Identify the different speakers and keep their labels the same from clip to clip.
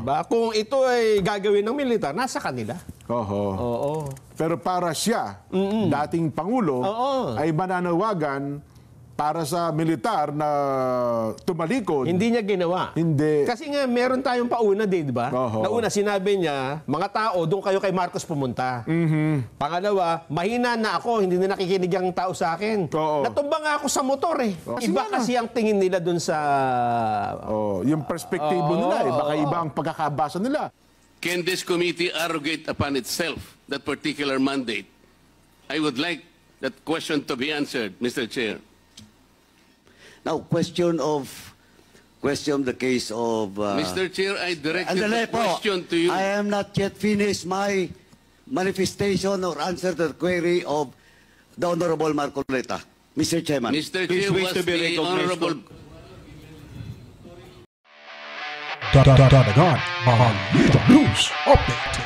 Speaker 1: Diba? Kung ito ay gagawin ng militar, nasa kanila.
Speaker 2: Oho.
Speaker 1: Oo.
Speaker 2: Pero para siya, dating Pangulo,
Speaker 1: Oo.
Speaker 2: ay mananawagan para sa militar na tumalikod.
Speaker 1: Hindi niya ginawa.
Speaker 2: Hindi.
Speaker 1: Kasi nga, meron tayong pauna din, di ba?
Speaker 2: Oho.
Speaker 1: Nauna, sinabi niya, mga tao, doon kayo kay Marcos pumunta. Pangalawa, mahina na ako, hindi na nakikinig ang tao sa akin.
Speaker 2: Oo.
Speaker 1: Natumba nga ako sa motor eh.
Speaker 2: Kasi
Speaker 1: Iba
Speaker 2: nga
Speaker 1: kasi ang tingin nila doon sa...
Speaker 2: Oh, yung perspektibo nila, baka iba ang pagkakabasa nila.
Speaker 3: Can this committee arrogate upon itself that particular mandate? I would like that question to be answered, Mr. Chair.
Speaker 4: Now, question the case of...
Speaker 3: Mr. Chair, I directed
Speaker 4: Andale
Speaker 3: the
Speaker 4: po,
Speaker 3: question to you.
Speaker 4: I am not yet finished my manifestation or answer to the query of the Honorable Marcoleta. Mr. Chairman.
Speaker 3: Mr.
Speaker 4: Please
Speaker 3: Chair,
Speaker 4: wish
Speaker 3: was
Speaker 4: to be
Speaker 3: the
Speaker 4: recognized.
Speaker 3: Honorable...
Speaker 5: Dadagan, Balita News Update.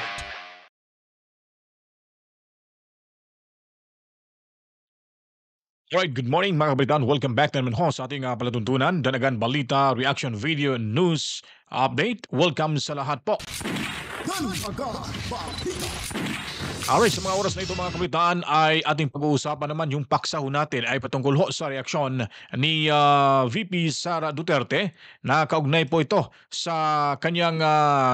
Speaker 5: Alright, good morning mga kabataan. Welcome back na naman ho sa ating palatuntunan. Danagan Balita Reaction Video News Update. Welcome sa lahat po. Alright, sa mga oras na ito mga kabataan ay ating pag-uusapan naman yung paksa ho natin ay patungkol ho sa reaksyon ni VP Sara Duterte na kaugnay po ito sa kanyang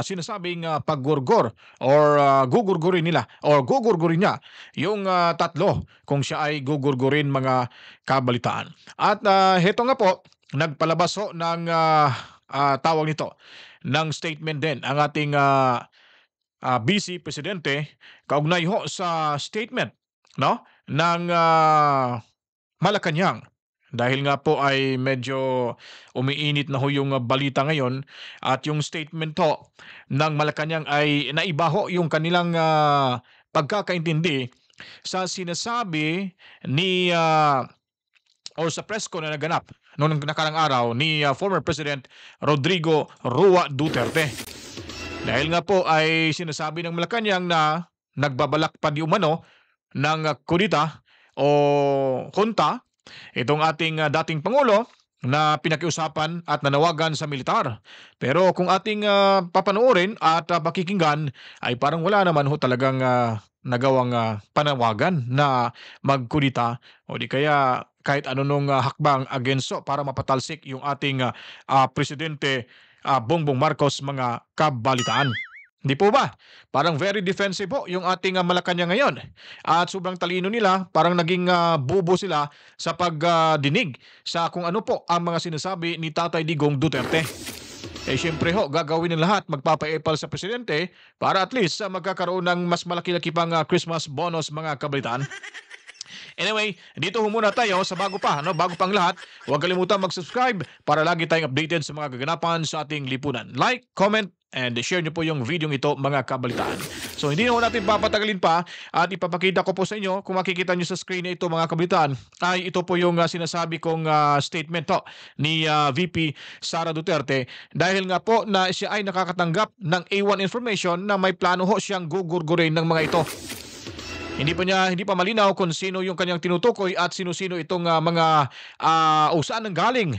Speaker 5: sinasabing paggurgur or gugurgurin nila or gugurgurin niya yung tatlo kung siya ay gugurgurin mga kabalitaan. At heto nga po, nagpalabas ho ng tawag nito ng statement din ang ating Vice Presidente kaugnay ho sa statement no ng Malacanang dahil nga po ay medyo umiinit na ho yung balita ngayon at yung statement ho ng Malacanang ay naiba ho yung kanilang pagkakaintindi sa sinasabi ni o sa press ko na naganap noong nakarang araw ni former President Rodrigo Roa Duterte. Dahil nga po ay sinasabi ng Malacanang na nagbabalak pa di umano ng kudita o junta itong ating dating Pangulo na pinakiusapan at nanawagan sa militar. Pero kung ating papanoorin at pakikinggan ay parang wala naman ho talagang nagawang panawagan na magkudita o di kaya kahit anong hakbang agenso para mapatalsik yung ating Presidente Bongbong Marcos mga kabalitaan. Hindi po ba? Parang very defensive po yung ating Malacanang ngayon. At sobrang talino nila, parang naging bubo sila sa pagdinig sa kung ano po ang mga sinasabi ni Tatay Digong Duterte. Eh siyempre ho, gagawin ng lahat, magpapaepal sa presidente para at least magkakaroon ng mas malaki-laki pang Christmas bonus mga kabalitaan. Anyway, dito muna tayo sa bago pang lahat. Huwag kalimutan mag-subscribe para lagi tayong updated sa mga kaganapan sa ating lipunan. Like, comment, and share nyo po yung video ito mga kabalitaan. So hindi na natin papatagalin pa at ipapakita ko po sa inyo kung makikita nyo sa screen na ito mga kabalitaan ay ito po yung sinasabi kong statement to ni VP Sara Duterte dahil nga po na siya ay nakakatanggap ng A1 information na may plano ho siyang gugurgurin ng mga ito. Hindi pa malinaw kung sino yung kanyang tinutukoy at sino-sino itong mga saan nang galing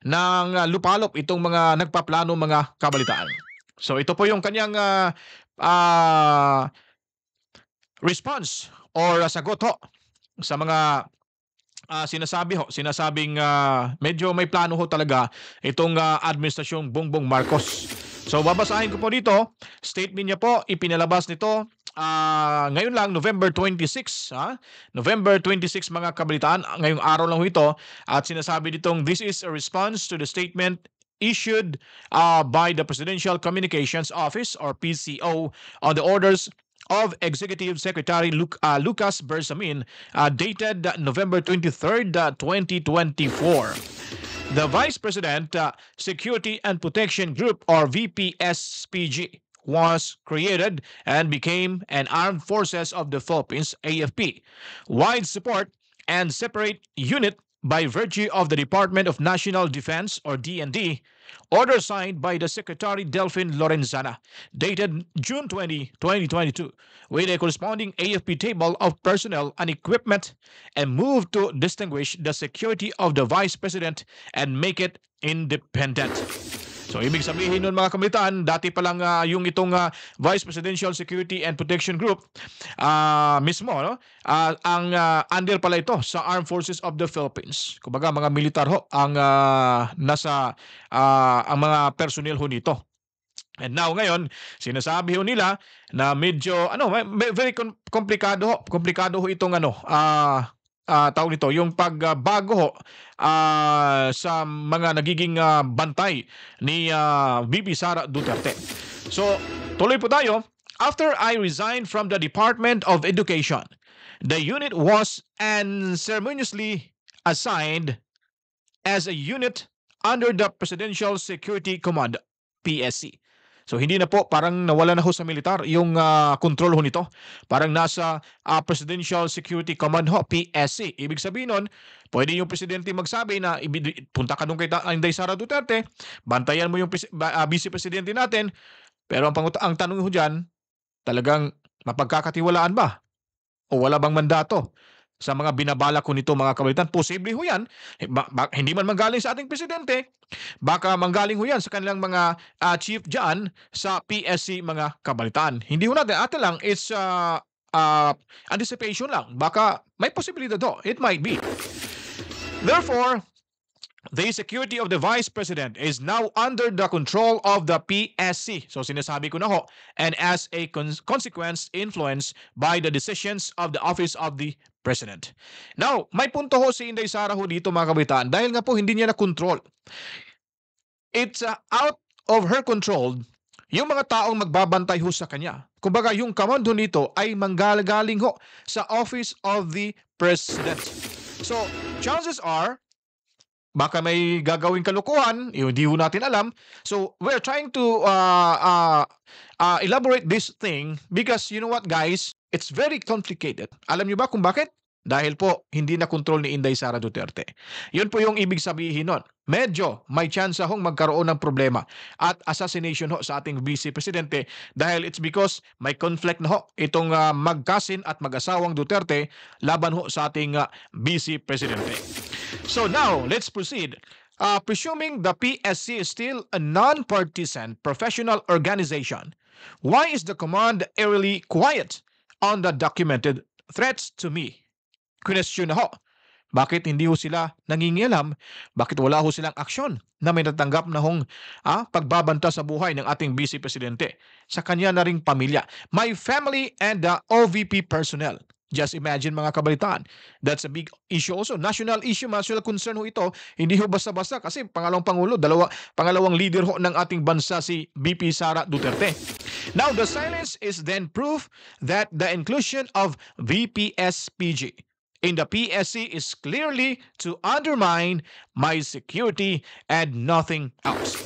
Speaker 5: ng lupalop itong mga nagpaplano mga kabalitaan. So ito po yung kanyang response or sagot ho sa mga sinasabing medyo may plano ho talaga itong administrasyong Bongbong Marcos. So babasahin ko po dito, statement niya po, ipinalabas nito ngayon lang, November 26, November 26 mga kabalitaan, ngayong araw lang ito, at sinasabi ditong, this is a response to the statement issued by the Presidential Communications Office or PCO on the orders of Executive Secretary Lucas Bersamin dated November 23rd, 2024. The Vice President Security and Protection Group or VPSPG was created and became an Armed Forces of the Philippines, AFP, wide support and separate unit by virtue of the Department of National Defense or DND, order signed by the Secretary Delphine Lorenzana, dated June 20, 2022, with a corresponding AFP table of personnel and equipment, and moved to distinguish the security of the Vice President and make it independent. So ibig sabihin nun mga kabalitaan, dati pa lang yung itong Vice Presidential Security and Protection Group mismo, no? Ang under pala ito sa Armed Forces of the Philippines. Kumbaga mga militar ho ang nasa ang mga personnel ho nito. And now ngayon, sinasabi ho nila na medyo very komplikado ho itong tawag nito, yung pagbago ho sa mga nagiging bantay ni VP Sara Duterte. So, tuloy po tayo. After I resigned from the Department of Education, the unit was unceremoniously assigned as a unit under the Presidential Security Command, PSC. So hindi na po, parang nawala na ho sa militar yung control ho nito. Parang nasa Presidential Security Command ho, PSC. Ibig sabihin nun, pwede yung presidente magsabi na punta ka nung kay Inday Sara Duterte, bantayan mo yung vice presidente natin, pero ang tanong ho dyan, talagang mapagkakatiwalaan ba? O wala bang mandato? Sa mga binabala ko nito mga kabalitan, posible ho yan. Hindi man manggaling sa ating presidente, baka manggaling ho yan sa kanilang mga chief dyan sa PSC mga kabalitan. Hindi ho natin, ate lang, it's anticipation lang. Baka may posibilidad ho. It might be. Therefore, the security of the Vice President is now under the control of the PSC. So sinasabi ko na ho. And as a consequence, influenced by the decisions of the Office of the President. Now, may punto ho si Inday Sara ho dito mga kabataan dahil nga po hindi niya na-control. It's out of her control yung mga taong magbabantay ho sa kanya. Kumbaga, yung command ho nito ay manggagaling ho sa Office of the President. So, chances are, baka may gagawing kalukuhan, hindi ho natin alam. So, we're trying to elaborate this thing because, you know what guys, it's very complicated. Alam niyo ba kung bakit? Dahil po, hindi na control ni Inday Sara Duterte. Yun po yung ibig sabihin nun. Medyo may chance hong magkaroon ng problema at assassination ho sa ating Vice Presidente dahil it's because may conflict na ho itong magkasin at mag-asawang Duterte laban ho sa ating Vice Presidente. So now, let's proceed. Presuming the PSC is still a non-partisan professional organization, why is the command eerily quiet on the documented threats to me? Question na ho. Bakit hindi ho sila nangingialam? Bakit wala ho silang aksyon na may natanggap na hong pagbabanta sa buhay ng ating Vice Presidente sa kanya na ring pamilya? My family and the OVP personnel. Just imagine mga kabalitaan. That's a big issue also. National issue, national concern ho ito. Hindi ho basta-basta kasi pangalawang pangulo, pangalawang leader ho ng ating bansa si VP Sara Duterte. Now, the silence is then proof that the inclusion of VPSPG in the PSC is clearly to undermine my security and nothing else.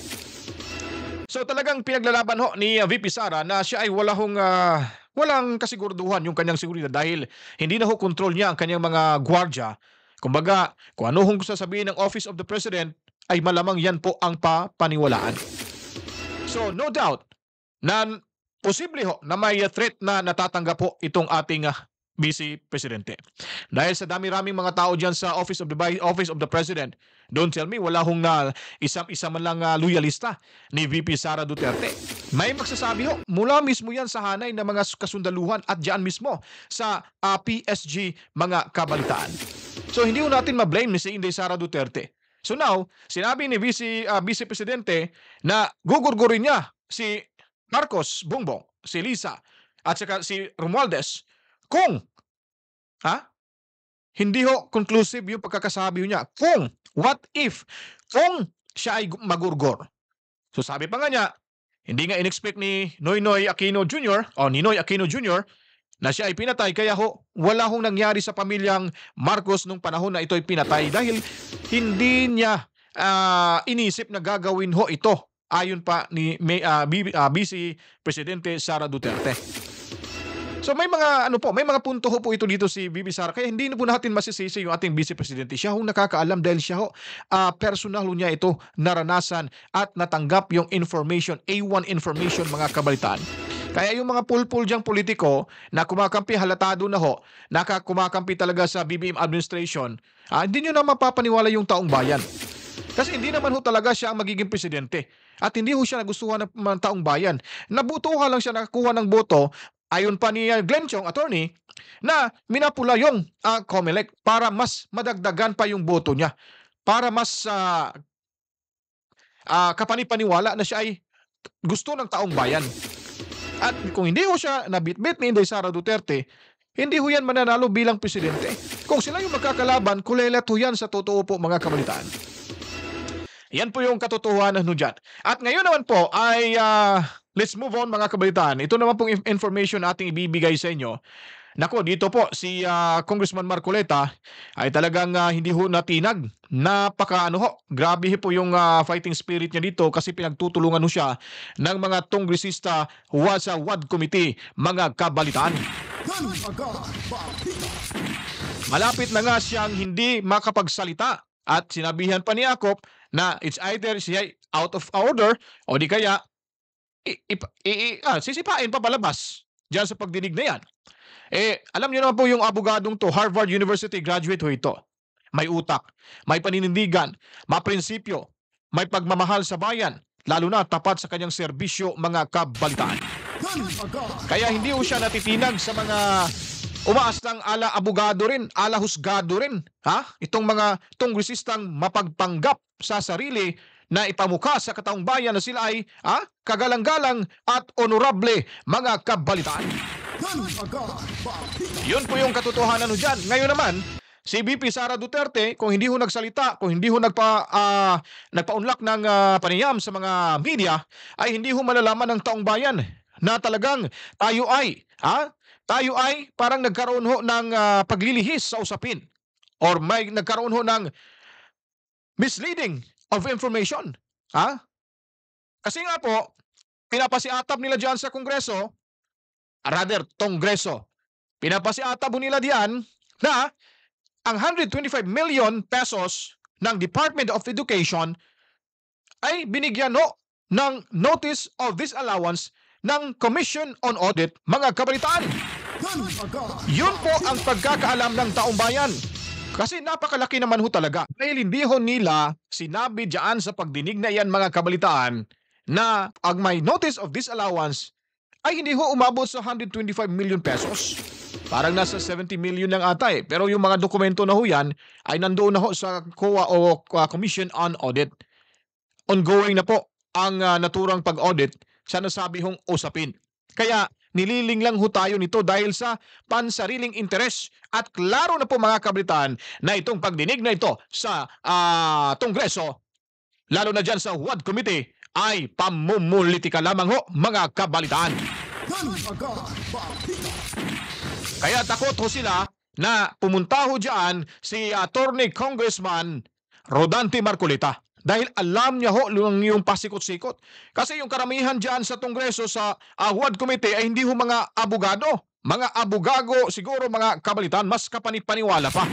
Speaker 5: So talagang pinaglalaban ho ni VP Sara na siya ay walang kasiguraduhan yung kanyang seguridad dahil hindi na ho control niya ang kanyang mga gwardya. Kumbaga, kung ano hong sasabihin ng Office of the President ay malamang yan po ang papaniwalaan. So no doubt na posible ho na may threat na natatanggap po itong ating Vice Presidente. Dahil sa dami-raming mga tao dyan sa Office of the President, don't tell me wala hong isa man lang loyalista ni VP Sara Duterte. May magsasabi ho, mula mismo yan sa hanay ng mga kasundaluhan at dyan mismo sa PSG mga kabalitaan. So hindi ho natin ma-blame ni si Inday Sara Duterte. So now, sinabi ni Vice Presidente na gugurgurin niya si Marcos Bongbong, si Lisa, at saka si Romualdez kung hindi ho conclusive yung pagkakasabi niya. What if siya ay magurgor? So sabi pa nga niya, hindi nga in-expect ni Noynoy Aquino Jr. o Ninoy Aquino Jr. na siya ay pinatay kaya ho wala hong nangyari sa pamilyang Marcos nung panahon na ito ay pinatay dahil hindi niya inisip na gagawin ho ito ayon pa ni Vice Presidente Sara Duterte. So may mga punto ho po ito dito si VP Sara. Kaya hindi na po natin masisisi yung ating Vice Presidente. Siya ho nakakaalam dahil siya ho personal niya ito naranasan at natanggap yung information, A1 information mga kabalitaan. Kaya yung mga pulpul diyang politiko na kumakampi halatado na ho, kumakampi talaga sa BBM administration, hindi nyo na mapapaniwala yung taong bayan. Kasi hindi naman ho talaga siya ang magiging presidente. at hindi ho siya nagustuhan ng mga taong bayan. Nabutuhan lang siya, nakakuha ng boto, ayon pa ni Glenn Chong, attorney, na minapula yung COMELEC para mas madagdagan pa yung boto niya. Para mas kapanipaniwala na siya ay gusto ng taong bayan. At kung hindi ho siya nabitbit ni Inday Sara Duterte, hindi ho yan mananalo bilang presidente. Kung sila yung magkakalaban, kulelet ho yan sa totoo po mga kabalitaan. Yan po yung katotohanan ho dyan. At ngayon naman po ay let's move on mga kabalitaan. Ito naman pong information ating ibibigay sa inyo. Nako, dito po si Congressman Marcoleta ay talagang hindi ho natinag. Grabe po yung fighting spirit niya dito kasi pinagtutulungan ho siya ng mga kongresista sa WAD Committee, mga kabalitaan. Malapit na nga siyang hindi makapagsalita at sinabihan pa ni Akop na it's either siya out of order o di kaya sisipain pa palabas dyan sa pagdinig na yan. Alam niyo naman po yung abogadong to, Harvard University graduate ho ito. May utak, may paninindigan, may prinsipyo, may pagmamahal sa bayan, lalo na tapat sa kanyang serbisyo, mga kabalitaan. Kaya hindi ho siya natitinag sa mga umaastang ala abogado rin, ala husgado rin. Itong mga kongresistang mapagpanggap sa sarili na ipamukha sa kataong bayan na sila ay kagalang-galang at honorable, mga kabalitaan. Yun po yung katotohanan ho dyan. Ngayon naman, si VP Sara Duterte, kung hindi ho nagsalita, kung hindi ho nagpaunlak ng panayam sa mga media, ay hindi ho malalaman ng taong bayan na talagang tayo ay parang nagkaroon ho ng paglilihis sa usapin or may nagkaroon ho ng misleading of information. Kasi nga po, pinapasiatap nila dyan sa Kongreso, pinapasiatap nila diyan na ang 125 million pesos ng Department of Education ay binigyan ng notice of disallowance ng Commission on Audit, mga kabalitaan. Yun po ang pagkakaalam ng taong bayan. Kasi napakalaki naman ho talaga. Dahil hindi ho nila sinabi diyan sa pagdinig na yan, mga kabalitaan, na ang may notice of disallowance ay hindi ho umabot sa 125 million pesos. Parang nasa 70 million lang ata eh. Pero yung mga dokumento na ho yan ay nandoon na ho sa COA o Commission on Audit. Ongoing na po ang naturang pag-audit sa nasabi hong usapin. Kaya nililing lang ho tayo nito dahil sa pansariling interes. At klaro na po mga kabalitaan na itong pagdinig na ito sa Kongreso, lalo na dyan sa WAD Committee, ay pamumulitika lamang ho, mga kabalitaan. Kaya takot ho sila na pumunta ho dyan si Attorney Congressman Rodante Marcoleta. Dahil alam niya ho yung pasikot-sikot. Kasi yung karamihan dyan sa Kongreso sa WAD Committee ay hindi ho mga abogado. Mga abogago, siguro mga kabalitaan, mas kapanipaniwala pa.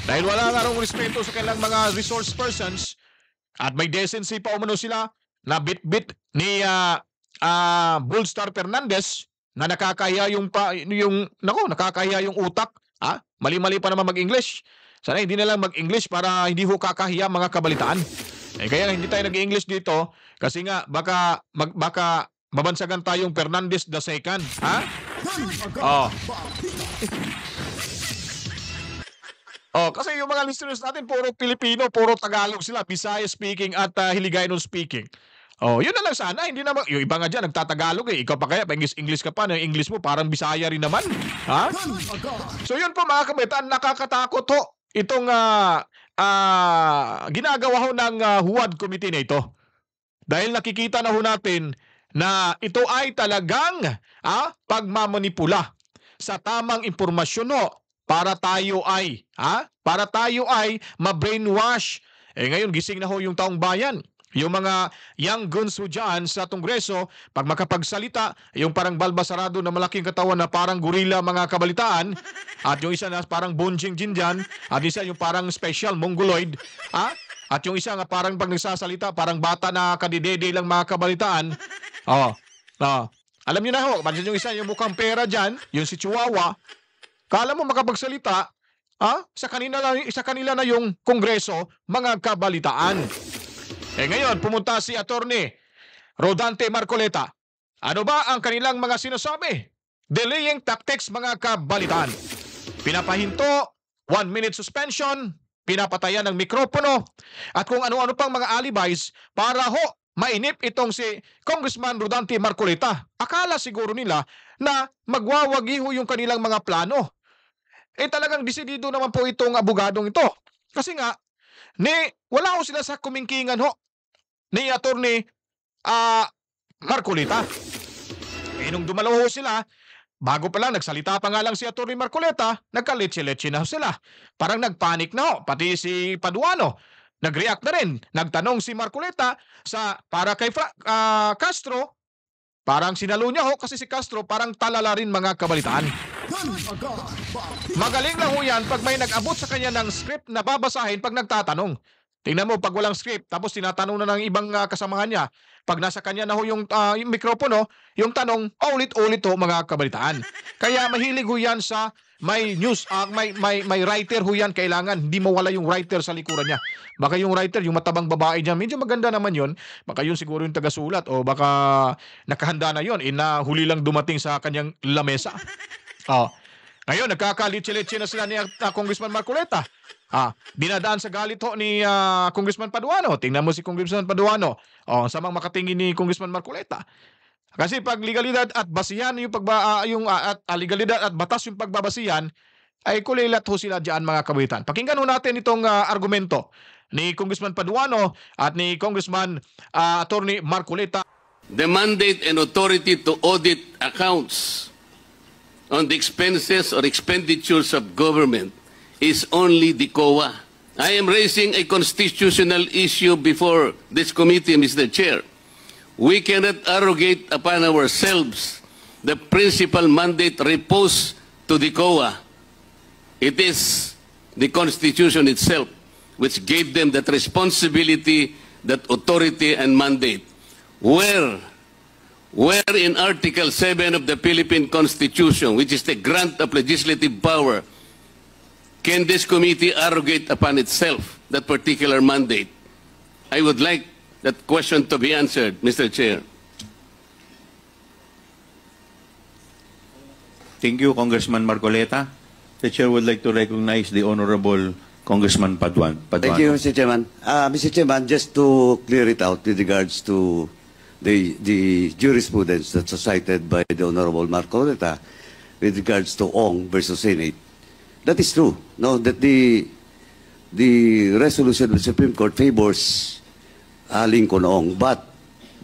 Speaker 5: Dahil wala nga rong respeto sa kanilang mga resource persons. At may decency pa umano sila na bit-bit ni Bullstar Fernandez na nakakahiya nakakahiya yung utak. Mali-mali pa naman mag-English. Sana hindi na lang mag-English para hindi ho kakahiya, mga kabalitaan. Kaya hindi tayo nag-English dito kasi nga baka mabansagan tayong Fernandez II. Kasi yung mga listeners natin puro Pilipino, puro Tagalog sila, Bisaya speaking at Hiligaynon speaking. Yun na lang sana, hindi naman yung iba nga diyan nagtatagalog eh. Ikaw pa kaya English ka pa, yung English mo parang Bisaya rin naman. So yun po mga kabalitaan, nakakatakot ho itong ginagawa ho ng WAD Committee na ito. Dahil nakikita na ho natin na ito ay talagang pagmamanipula sa tamang impormasyon ho. Para tayo ay ma-brainwash. Ngayon gising na ho yung taong bayan. Yung mga young guns ho dyan sa Kongreso, pag makapagsalita, yung parang balbasarado na malaking katawan na parang gorilla, mga kabalitaan, at yung isa na parang Bonjing Jin dyan, at isa yung parang special mongoloid, at yung isa nga parang pag nagsasalita, parang bata na kadidede lang, mga kabalitaan. Alam niyo na ho, yung isa yung mukhang pera dyan, yung si Chihuahua, kala mo makapagsalita, sa kanila na yung Kongreso, mga kabalitaan. Ngayon, pumunta si Attorney Rodante Marcoleta. Ano ba ang kanilang mga sinasabi? Delaying tactics, mga kabalitaan. Pinapahinto, 1-minute suspension, pinapatayan ng mikropono, at kung ano-ano pang mga alibis para mainip itong si Congressman Rodante Marcoleta. Akala siguro nila na magwawagi yung kanilang mga plano. Talagang desidido naman po itong abogadong ito. Kasi nga, wala sila sa kumingkingan ni Attorney Marcoleta. Nung dumalaw sila, bago pa lang, nagsalita pa nga lang si Attorney Marcoleta, nagkaletse-letse na sila. Parang nagpanik na pati si Paduano. Nag-react na rin. Nagtanong si Marcoleta para kay Castro. Parang sinalo niya kasi si Castro parang talala rin, mga kabalitaan. Magaling lang yan pag may nag-abot sa kanya ng script na babasahin pag nagtatanong. Tingnan mo, pag walang script, tapos tinatanong na ng ibang kasamahan niya, pag nasa kanya na yung mikropono, yung tanong, ulit-ulit mga kabalitaan. Kaya mahilig yan sa may news, may writer yan kailangan. Hindi mawala yung writer sa likuran niya. Baka yung writer, yung matabang babae niya, medyo maganda naman yun. Baka yun siguro yung tagasulat o baka nakahanda na yun. Huli lang dumating sa kanyang lamesa. Ngayon, nagkakalitsi-litsi na sila ni Congressman Marcoleta. Dinadaan sa galit ni Congressman Paduano. Tingnan mo si Congressman Paduano. Samang makatingin ni Congressman Marcoleta. Kasi pag legalidad at basihan legalidad at batas yung pagbabasihan, ay kulilat sila diyan, mga kabaitan. Pakinggan natin itong argumento ni Congressman Paduano at ni Congressman Attorney Marcoleta.
Speaker 3: The mandate and authority to audit accounts on the expenses or expenditures of government is only the COA. I am raising a constitutional issue before this committee, Mr. Chair. We cannot arrogate upon ourselves the principal mandate reposed to the COA. It is the Constitution itself which gave them that responsibility, that authority and mandate. Where in Article 7 of the Philippine Constitution, which is the grant of legislative power, can this committee arrogate upon itself that particular mandate? I would like that question to be answered, Mr. Chair.
Speaker 6: Thank you, Congressman Marcoleta. The Chair would like to recognize the Honorable Congressman Paduan.
Speaker 4: Thank you, Mr. Chairman. Mr. Chairman, just to clear it out with regards to the jurisprudence that's cited by the Honorable Marcoleta with regards to Ong versus Senate, that is true. No, that the resolution of the Supreme Court favors Lincoln Ong, but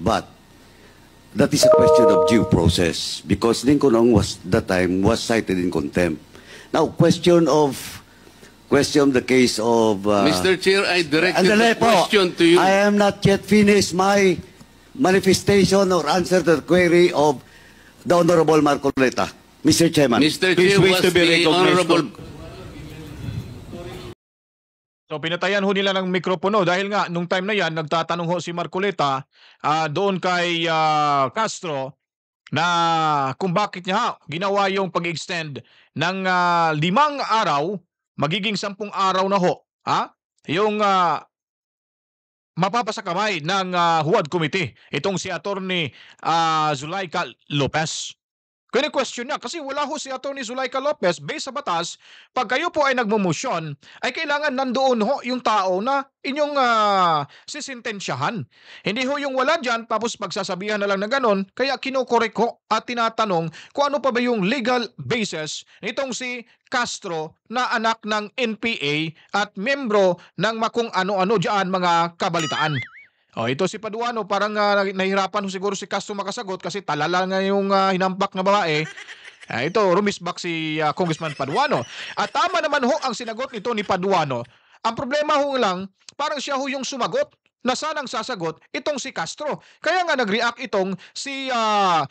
Speaker 4: that is a question of due process because Lincoln Ong was cited in contempt. Now, question the case of
Speaker 3: Mr. Chair, I directed the question to you.
Speaker 4: I am not yet finished my manifestation or answer to the query of the Honorable Marcoleta. Mr. Chairman.
Speaker 3: Mr.
Speaker 6: Please
Speaker 3: Chair,
Speaker 6: wait
Speaker 3: was
Speaker 6: to be
Speaker 3: the
Speaker 6: recognized.
Speaker 3: Honorable...
Speaker 5: So pinatayan nila ng mikropono dahil nga nung time na yan nagtatanong si Marcoleta doon kay Castro na kung bakit niya ginawa yung pag-extend ng 5 araw, magiging 10 araw na yung mapapasa kamay ng Huwad Committee itong si Attorney Zulaika Lopez. Kini-question niya kasi wala si Attorney Zulaika Lopez based sa batas, pag kayo po ay nagmumosyon, ay kailangan nandoon yung tao na inyong sisintensyahan. Hindi yung wala dyan, tapos pagsasabihan na lang na ganon, kaya kinokorek at tinatanong kung ano pa ba yung legal basis nitong si Castro na anak ng NPA at membro ng makung ano-ano dyan, mga kabalitaan. Ito si Paduano, parang nahihirapan siguro si Castro makasagot kasi talala nga yung hinampak na babae. Ito, rumisbak si Congressman Paduano. At tama naman ang sinagot nito ni Paduano. Ang problema lang, parang siya yung sumagot na sanang sasagot itong si Castro. Kaya nga nag-react itong si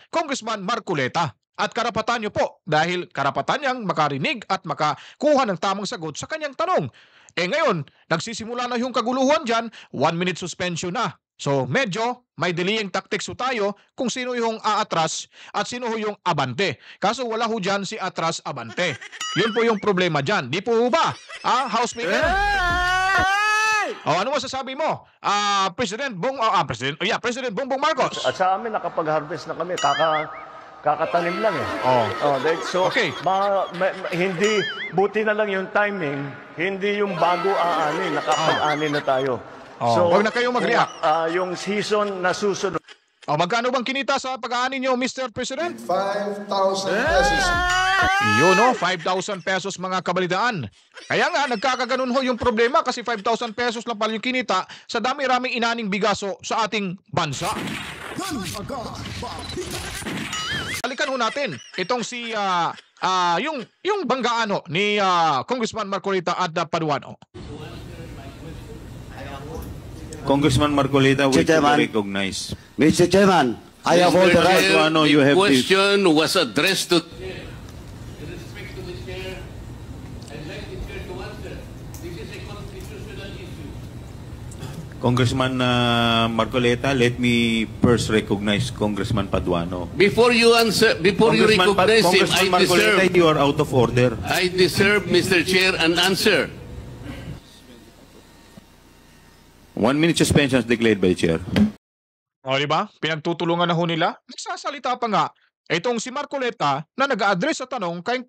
Speaker 5: Congressman Marcoleta. At karapatan niyo po, dahil karapatan niyang makarinig at makakuha ng tamang sagot sa kanyang tanong. Ngayon, nagsisimula na yung kaguluhan dyan, 1-minute suspension na. So, medyo may delaying tactics tayo kung sino yung aatras at sino yung abante. Kaso wala dyan si atras abante. Yun po yung problema dyan. Di po ba? House Speaker? Ano masasabi mo? President President Bongbong Marcos.
Speaker 7: At sa amin, nakapag-harvest na kami. Kakatanim lang eh. So,
Speaker 5: Okay.
Speaker 7: hindi, buti na lang yung timing, hindi yung bago aani, nakapag-ani na tayo.
Speaker 5: Huwag na kayong mag-react.
Speaker 7: Yung season na susunod,
Speaker 5: Magkano bang kinita sa pag-aani nyo, Mr. President?
Speaker 8: 5,000 pesos.
Speaker 5: Yun, 5,000 pesos mga kabalitaan. Kaya nga, nagkakaganon ho yung problema kasi 5,000 pesos lang pala yung kinita sa dami-raming inaning bigaso sa ating bansa. Balikan ho natin itong si yung banggaan ho ni Congressman Marcolita at Paduano.
Speaker 6: Congressman Marcolita, we
Speaker 4: Mr. Chairman.
Speaker 6: recognize.
Speaker 4: Mr. Chairman, I have all the
Speaker 3: Mr.
Speaker 4: right.
Speaker 3: Chair,
Speaker 6: Paduano, you
Speaker 3: the
Speaker 6: have the-
Speaker 3: question was addressed to... In respect to the chair, I'd like the chair to answer. This is a constitutional issue.
Speaker 6: Congressman Marcolita, let me first recognize Congressman Paduano.
Speaker 3: Before you answer, before you recognize him,
Speaker 6: Congressman Marcolita, you are out of order.
Speaker 3: I deserve, Mr. Chair, an answer.
Speaker 6: 1 minute suspension declared by Chair.
Speaker 5: Di ba? Pinagtutulungan na ho nila. Nagsasalita pa nga itong si Marcoleta na nag-address sa tanong kay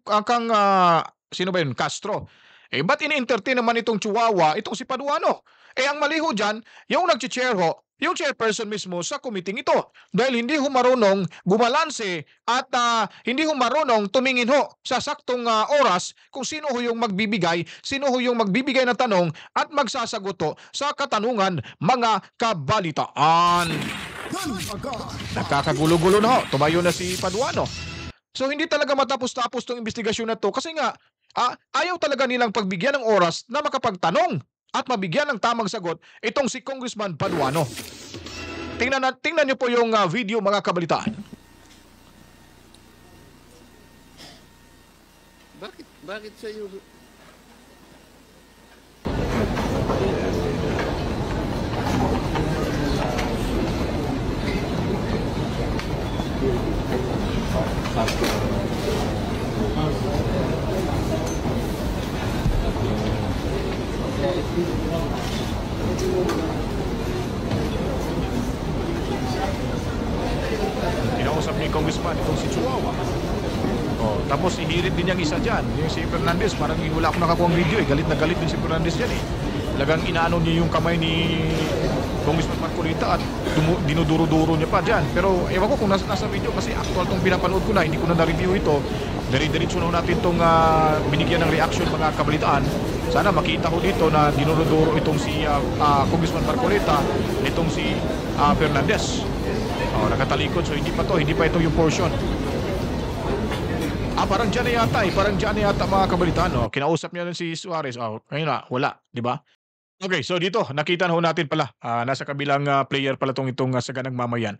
Speaker 5: sino ba yun? Castro. Ba't ini-entertain naman itong Chihuahua, itong si Paduano? Ang mali ho dyan, yung nag-chair ho, yung chairperson mismo sa committee ito. Dahil hindi ho marunong gumalanse at hindi ho marunong tumingin ho sa saktong oras kung sino ho yung magbibigay, sino ho yung magbibigay ng tanong at magsasagot ho sa katanungan mga kabalitaan. Nakakagulo-gulo na ho. Tumayo na si Paduano. So hindi talaga matapos-tapos tong investigasyon na to kasi nga ayaw talaga nilang pagbigyan ng oras na makapagtanong at mabigyan ng tamang sagot itong si Congressman Paduano. Tingnan niyo po yung video mga kabalitaan.
Speaker 3: Bakit sa'yo?
Speaker 5: Kinausap ni Congressman itong si Chihuahua. Tapos ihirit din niyang isa dyan. Yung si Fernandez, parang wala akong nakakuha video Galit na galit din si Fernandez dyan Talagang inaano niya yung kamay ni Congressman Marcolita at dinuduro-duro niya pa dyan. Pero ewan ko kung nasa video kasi actual tong pinapanood ko na, hindi ko na na-review ito. Dire-diretso na natin itong binigyan ng reaction mga kabalitaan. Sana makita ko dito na dinuduro itong si Congressman Marcolita, itong si Fernandez. Nakatalikod, so hindi pa ito yung portion. Parang dyan na yata mga kabalitaan. Kinausap niya rin si Suarez. Ayun na, wala, di ba? Okay, so dito, nakita na ho natin pala. Nasa kabilang player pala itong saganang mamayan.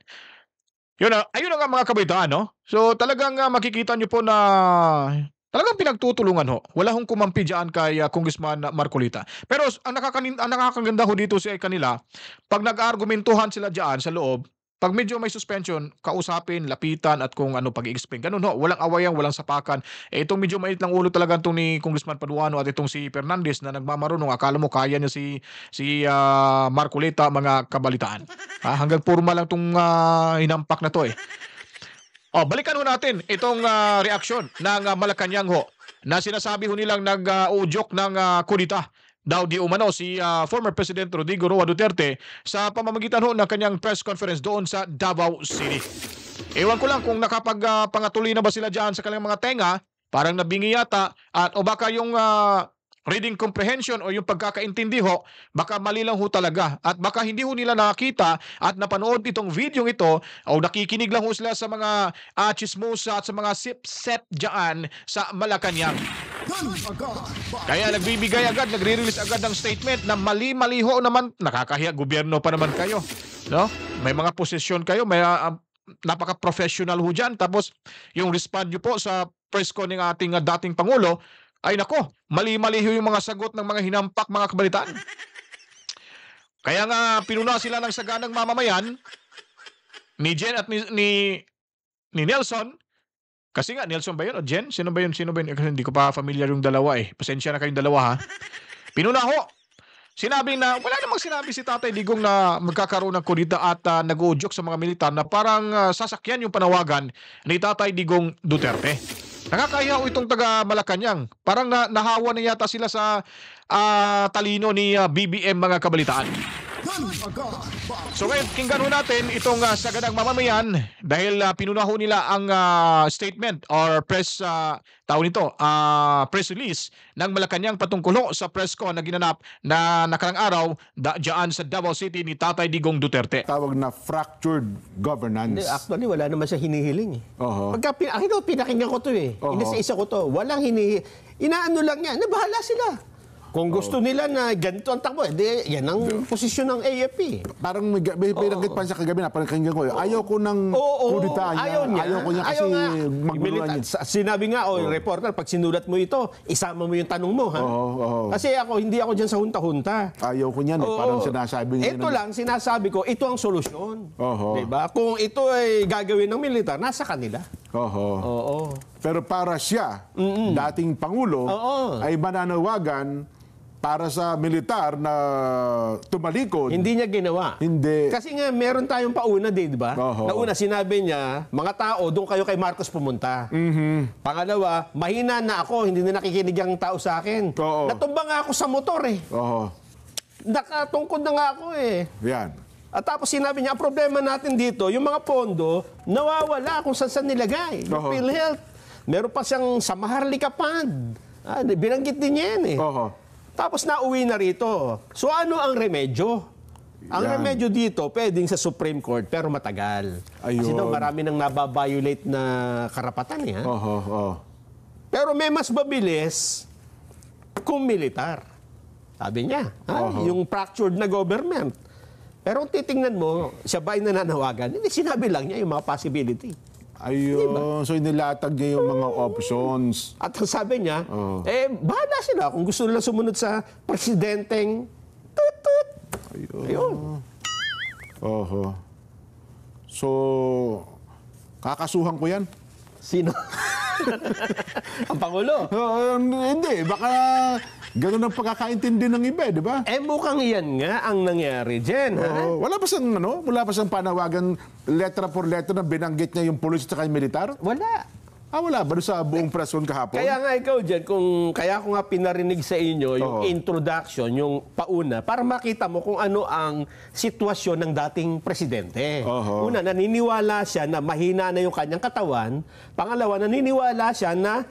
Speaker 5: Ayun na nga mga kabalitaan, no? So talagang makikita nyo po na talagang pinagtutulungan ho. Wala hong kumampi dyan kay Congressman Marcolita. Pero ang nakakaganda ho dito sa kanila, pag nag-argumentuhan sila dyan sa loob, pag medyo may suspension, kausapin, lapitan at kung ano pag-i-explain. Ganun ho, walang awayan, walang sapakan. Itong medyo mait ng ulo talaga itong ni Congressman Paduano at itong si Fernandez na nagmamarunong. Akala mo kaya niya si Marcolita mga kabalitaan. Hanggang purma lang itong hinampak na to balikan ho natin itong reaksyon ng Malacanang ho na sinasabi ho nilang nag-udyok ng kudita. Daw di umano si former President Rodrigo Roa Duterte sa pamamagitan ho ng kanyang press conference doon sa Davao City. Ewan ko lang kung nakapagpangatuloy na ba sila dyan sa kanilang mga tenga, parang nabingi yata, o baka yung reading comprehension o yung pagkakaintindi ho, baka mali lang ho talaga at baka hindi ho nila nakita at napanood itong video ito o nakikinig lang ho sila sa mga chismosa at sa mga sip-set dyan sa Malacanang. Kaya nagbibigay agad, nagre-release agad ng statement na mali-mali ho naman, nakakahiya, gobyerno pa naman kayo. No? May mga posisyon kayo, may napaka-professional ho dyan. Tapos yung respond nyo po sa press con ng ating dating Pangulo, ay nako, mali-mali ho yung mga sagot ng mga hinampak mga kabalitaan. Kaya nga pinuna sila ng saganang mamamayan ni Jen at ni Nelson. Kasi nga, Nelson ba yun o Jen? Sino ba yun? Kasi hindi ko pa familiar yung dalawa Pasensya na kayong dalawa ha. Pinuna ho Sinabi na, wala namang sinabi si Tatay Digong na magkakaroon ng kudita at nag-uudyok sa mga militar na parang sasakyan yung panawagan ni Tatay Digong Duterte. Nakakahiya itong taga Malacanang. Parang nahawa na yata sila sa talino ni BBM mga kabalitaan. So ngayon, kinggan natin itong saganang mamamayan dahil pinunaho nila ang statement or press press release ng Malacanang patungkol sa press con na ginanap na nakarang araw dyan sa Davao City ni Tatay Digong Duterte.
Speaker 2: Tawag na fractured governance.
Speaker 1: Actually, wala naman siya hinihiling.
Speaker 2: Oho.
Speaker 1: Pagka pinakinggan ko to
Speaker 2: Oho.
Speaker 1: Inisa-isa ko to. Walang inaano lang niya. Nabahala sila. Kung gusto nila na ganito ang takbo, yan ang posisyon ng AFP.
Speaker 2: Parang may pinanggit pa siya kagabi na parang kinggan ko. Ayaw ko ng kudita niya.
Speaker 1: Ayaw niya.
Speaker 2: Ayaw ko niya kasi magmuluan niya.
Speaker 1: Sinabi nga, reporter, pag sinulat mo ito, isama mo yung tanong mo, ha? Kasi hindi ako dyan sa hunta-hunta.
Speaker 2: Ayaw ko niyan. Parang sinasabi niya.
Speaker 1: Ito lang, sinasabi ko, ito ang solusyon.
Speaker 2: Oho.
Speaker 1: Diba? Kung ito ay gagawin ng militar, nasa kanila.
Speaker 2: Oo. Pero para siya, dating Pangulo, ay mananawagan para sa militar na tumalikod.
Speaker 1: Hindi niya ginawa.
Speaker 2: Hindi.
Speaker 1: Kasi nga, meron tayong pauna, di ba?
Speaker 2: Oho.
Speaker 1: Nauna, sinabi niya, mga tao, doon kayo kay Marcos pumunta. Pangalawa, mahina na ako, hindi na nakikinig ang tao sa akin.
Speaker 2: Oo.
Speaker 1: Natumba nga ako sa motor
Speaker 2: Oo.
Speaker 1: Nakatungkod na nga ako
Speaker 2: Yan.
Speaker 1: At tapos sinabi niya, ang problema natin dito, yung mga pondo, nawawala kung saan nilagay. Yung
Speaker 2: Oho.
Speaker 1: PhilHealth. Meron pa siyang sa Maharlika Fund. Binanggit din niya yan
Speaker 2: Oho.
Speaker 1: Tapos nauwi na rito. So ano ang remedyo? Ang
Speaker 2: Yan.
Speaker 1: remedyo dito, pwedeng sa Supreme Court, pero matagal. Kasi
Speaker 2: Ayun.
Speaker 1: daw marami nang nababiolate na karapatan niya.
Speaker 2: Oho.
Speaker 1: Pero may mas mabilis kung militar. Sabi niya, yung fractured na government. Pero kung titingnan mo, siya ba ay nananawagan? Hindi, sinabi lang niya yung mga possibility.
Speaker 2: Ayun. So inilatag niya yung mga options.
Speaker 1: At ang sabi niya, bahala sila kung gusto nila sumunod sa presidenteng tut-tut. Ayun.
Speaker 2: Oho. So, kakasuhan ko yan.
Speaker 1: Sino? Ang Pangulo.
Speaker 2: Hindi. Baka ganun ang pagkakaintindi ng iba, di ba?
Speaker 1: Mukhang yan nga ang nangyari dyan, ha?
Speaker 2: Wala ba siyang panawagan letra for letra na binanggit niya yung pulis at yung militar?
Speaker 1: Wala.
Speaker 2: Wala ba doon sa buong press con kahapon?
Speaker 1: Kaya nga ikaw dyan, kaya ko nga pinarinig sa inyo yung introduction, yung pauna, para makita mo kung ano ang sitwasyon ng dating presidente. Una, naniniwala siya na mahina na yung kanyang katawan. Pangalawa, naniniwala siya na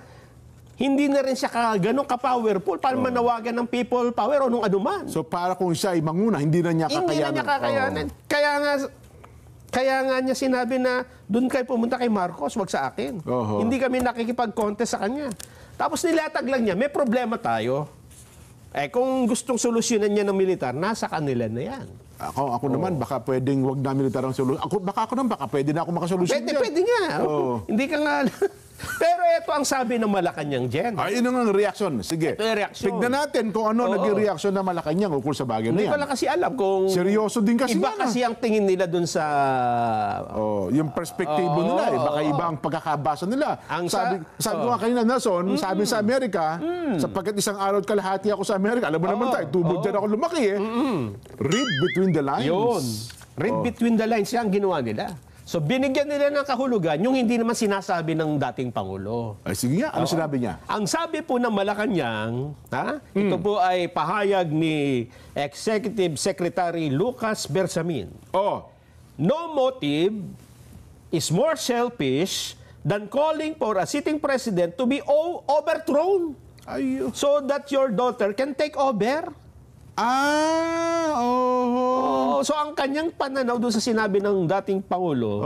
Speaker 1: hindi na rin siya ganun ka-powerful para manawagan ng people power o nung anuman.
Speaker 2: So para kung siya ay manguna, hindi na niya kakayanan.
Speaker 1: Hindi na niya kakayanan. Kaya nga niya sinabi na doon kayo pumunta kay Marcos, wag sa akin. Hindi kami nakikipag-contest sa kanya. Tapos nilatag lang niya, may problema tayo. Kung gustong solusyonan niya ng militar, nasa kanila na yan.
Speaker 2: Ako naman, baka pwedeng wag na militar ang solusyon. Baka pwede na ako makasolusyon yan.
Speaker 1: Pwede nga. Hindi ka nga... Pero ito ang sabi ng Malacanang Jen.
Speaker 2: Yun ang reaksyon. Sige.
Speaker 1: Ito yung reaksyon.
Speaker 2: Tignan natin kung ano naging reaksyon ng Malacanang ukol sa bagay na
Speaker 1: Hindi
Speaker 2: yan.
Speaker 1: ko lang kasi alam kung...
Speaker 2: Seryoso din kasi
Speaker 1: Iba
Speaker 2: yan,
Speaker 1: kasi ang tingin nila dun sa...
Speaker 2: yung perspektibo nila, baka iba ang pagkakabasa nila. Sabi ko nga kanina, Nelson, sabi sa Amerika, sapagkat isang araw at kalahati ako sa Amerika, alam mo naman tayo, tubod dyan ako lumaki Read between the lines.
Speaker 1: Yun. Read between the lines, yan ang ginawa nila. So binigyan nila ng kahulugan yung hindi naman sinasabi ng dating Pangulo.
Speaker 2: Ay, sige nga, ano sinabi niya?
Speaker 1: Ang sabi po ng Malacanang, ito po ay pahayag ni Executive Secretary Lucas Bersamin. No motive is more selfish than calling for a sitting president to be overthrown so that your daughter can take over. So ang kanyang pananaw doon sa sinabi ng dating Pangulo,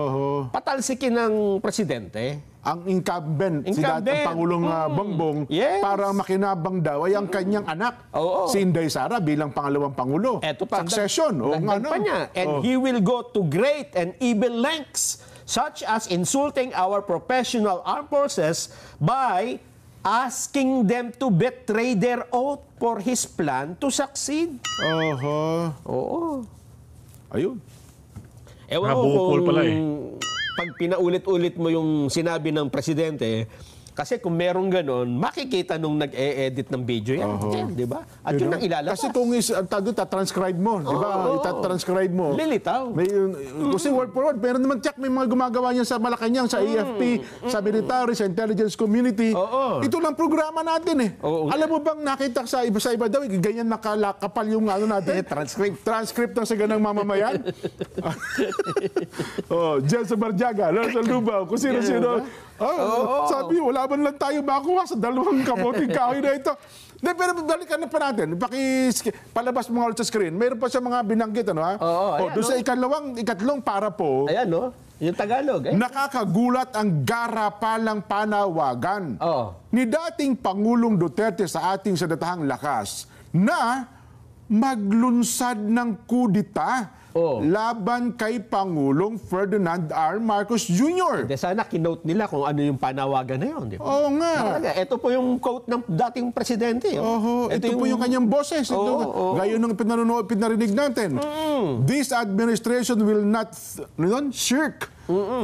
Speaker 1: patalsikin ng presidente.
Speaker 2: Ang incumbent. Si dating Pangulong Bongbong, para makinabang daw ay ang kanyang anak, si Inday Sara bilang pangalawang Pangulo. Succession.
Speaker 1: Pa niya. And he will go to great and evil lengths such as insulting our professional armed forces by asking them to betray their oath for his plan to succeed. Oo.
Speaker 2: Ayun.
Speaker 1: Ewan ko kung pag pinaulit-ulit mo yung sinabi ng presidente, Kasi kung merong ganon, makikita nung nag-e-edit ng video yan. Di ba? At yun ang ilalabas.
Speaker 2: Kasi kung transcribe mo, di ba? Itatranscribe mo.
Speaker 1: Lilitaw.
Speaker 2: Kasi word for word, pero naman check, may mga gumagawa niyan sa Malacanang, sa AFP, sa military, sa intelligence community. Ito lang programa natin eh. Alam mo bang nakita sa iba daw, ganyan nakalakapal yung ano natin? Transcript ng saganang mamamayan. Diyan sa Barjaga, sa Lubao, kung sino-sino. Sabi, wala man lang tayo makuha sa dalawang kamoting kahoy na ito. Pero balikan na pa natin. Palabas mo nga ulit sa screen. Mayroon pa siya mga binanggit, ano ha? Doon sa ikatlong para po.
Speaker 1: Ayan, no? Yung Tagalog.
Speaker 2: Nakakagulat ang garapalang panawagan ni dating Pangulong Duterte sa ating sadatahang lakas na maglunsad ng kudita laban kay Pangulong Ferdinand R. Marcos Jr.
Speaker 1: Sana kinote nila kung ano yung panawagan na yun. Diba?
Speaker 2: Oo nga.
Speaker 1: Ito po yung quote ng dating presidente.
Speaker 2: Ito po yung kanyang boses. Gaya ng pinarinig natin. This administration will not shirk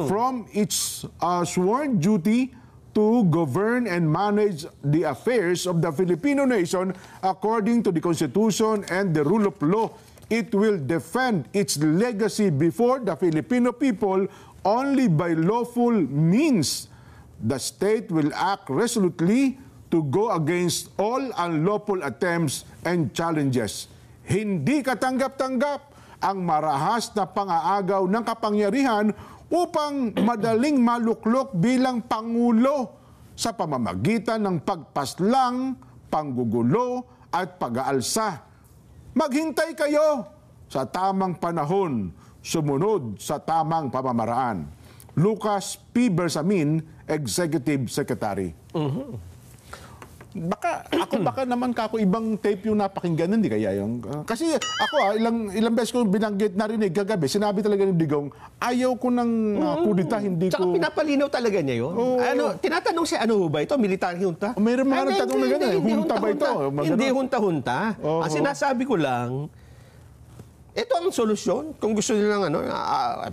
Speaker 2: from its sworn duty to govern and manage the affairs of the Filipino nation according to the Constitution and the rule of law. It will defend its legacy before the Filipino people only by lawful means. The state will act resolutely to go against all unlawful attempts and challenges. Hindi katanggap-tanggap ang marahas na pang-aagaw ng kapangyarihan upang madaling maluklok bilang Pangulo sa pamamagitan ng pagpaslang, panggugulo at pag-aalsa. Maghintay kayo sa tamang panahon, sumunod sa tamang pamamaraan. Lucas P. Bersamin, Executive Secretary. Baka naman ibang tape yung napakinggan, hindi kaya yung... kasi ako ilang beses ko binanggit, narinig kagabi, sinabi talaga ni Digong, ayaw ko ng kudita, hindi
Speaker 1: Tsaka
Speaker 2: ko...
Speaker 1: pinapalinaw talaga niya yun. Tinatanong siya, ano ba ito? Military junta?
Speaker 2: Mayroon mga nagtanong na gano'n. Junta ba ito?
Speaker 1: Hindi junta-junta. Ang sinasabi ko lang, ito ang solusyon. Kung gusto nilang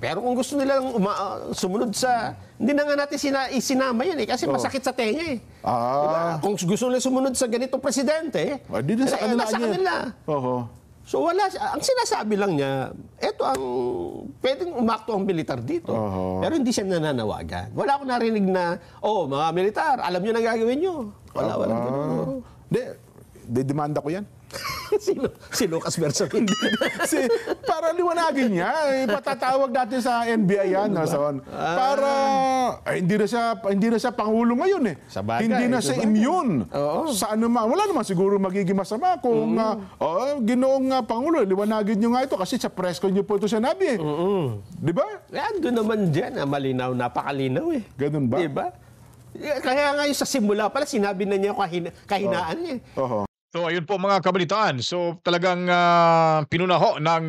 Speaker 1: pero kung gusto nilang sumunod sa... Hindi na nga natin isinama yun kasi masakit sa tenga eh. Diba? Kung gusto nila sumunod sa ganitong presidente,
Speaker 2: di na sa kanila.
Speaker 1: So wala, ang sinasabi lang niya, ito ang pwedeng umakto ang militar dito. Pero hindi siya nananawagan. Wala akong narinig na, mga militar, alam niyo na gagawin niyo. Wala ganun.
Speaker 2: Demanda ko yan.
Speaker 1: Si Lucas Bersamin.
Speaker 2: Para liwanagin niya, patatawag natin sa NBI yan. Para hindi na siya Pangulo ngayon eh. Hindi na siya immune. Sa wala naman siguro magiging masama kung ginoong Pangulo, liwanagin niyo nga ito kasi sa press ko niyo po ito sinabi eh. Di ba?
Speaker 1: Doon naman dyan, malinaw, napakalinaw eh.
Speaker 2: Ganun ba?
Speaker 1: Di ba? Kaya nga yung sa simula pala, sinabi na niya kahinaan niya.
Speaker 5: So ayun po mga kabalitaan. So talagang pinunaho ng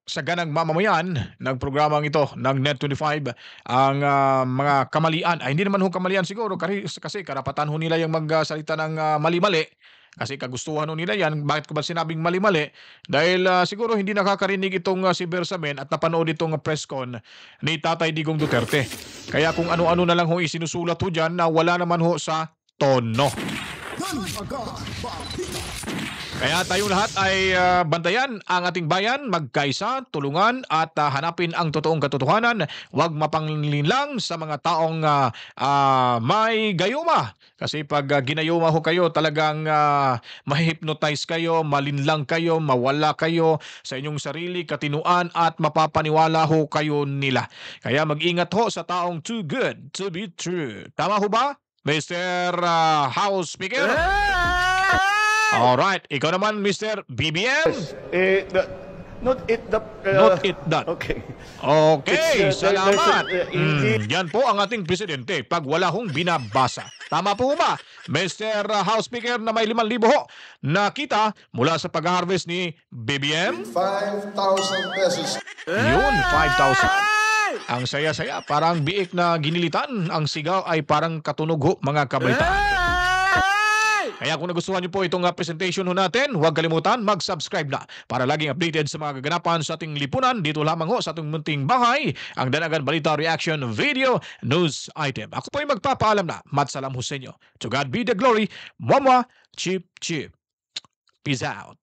Speaker 5: saganang mamamayan ng programang ito ng Net25 ang mga kamalian. Hindi naman kamalian siguro kasi karapatan nila yung magsalita ng mali-mali. Kasi kagustuhan nila yan. Bakit ko ba sinabing mali-mali? Dahil siguro hindi nakakarinig itong si Bersamin at napanood itong press con ni Tatay Digong Duterte. Kaya kung ano-ano na lang isinusulat dyan na wala naman sa tono. Kaya tayong lahat ay bantayan ang ating bayan, magkaisa, tulungan at hanapin ang totoong katotohanan. Huwag mapanglinlang sa mga taong may gayuma. Kasi pag ginayuma kayo, talagang mahihipnotize kayo, malinlang kayo, mawala kayo sa inyong sarili, katinuan at mapapaniwala kayo nila. Kaya mag-ingat sa taong too good to be true. Tama ba, Mr. House Speaker? Alright, ikaw naman, Mr. BBM?
Speaker 7: Not it that.
Speaker 5: Okay. Okay, salamat. Yan po ang ating presidente pag wala binabasa. Tama po ba, Mr. House Speaker, na may 5,000 na kita mula sa pag-harvest ni BBM?
Speaker 8: 5,000 pesos.
Speaker 5: Yun, 5,000. Ang saya-saya, parang biik na ginilitan. Ang sigaw ay parang katunog mga kabalitaan. Kaya kung nagustuhan niyo po itong presentation ho natin, huwag kalimutan mag-subscribe na para laging updated sa mga kaganapan sa ating lipunan dito lamang ho sa ating munting bahay, ang Danagan Balita Reaction Video News Item. Ako po ay magpapaalam na. Matsalam ho sa inyo. To God be the glory. Mama, chip, chip. Peace out.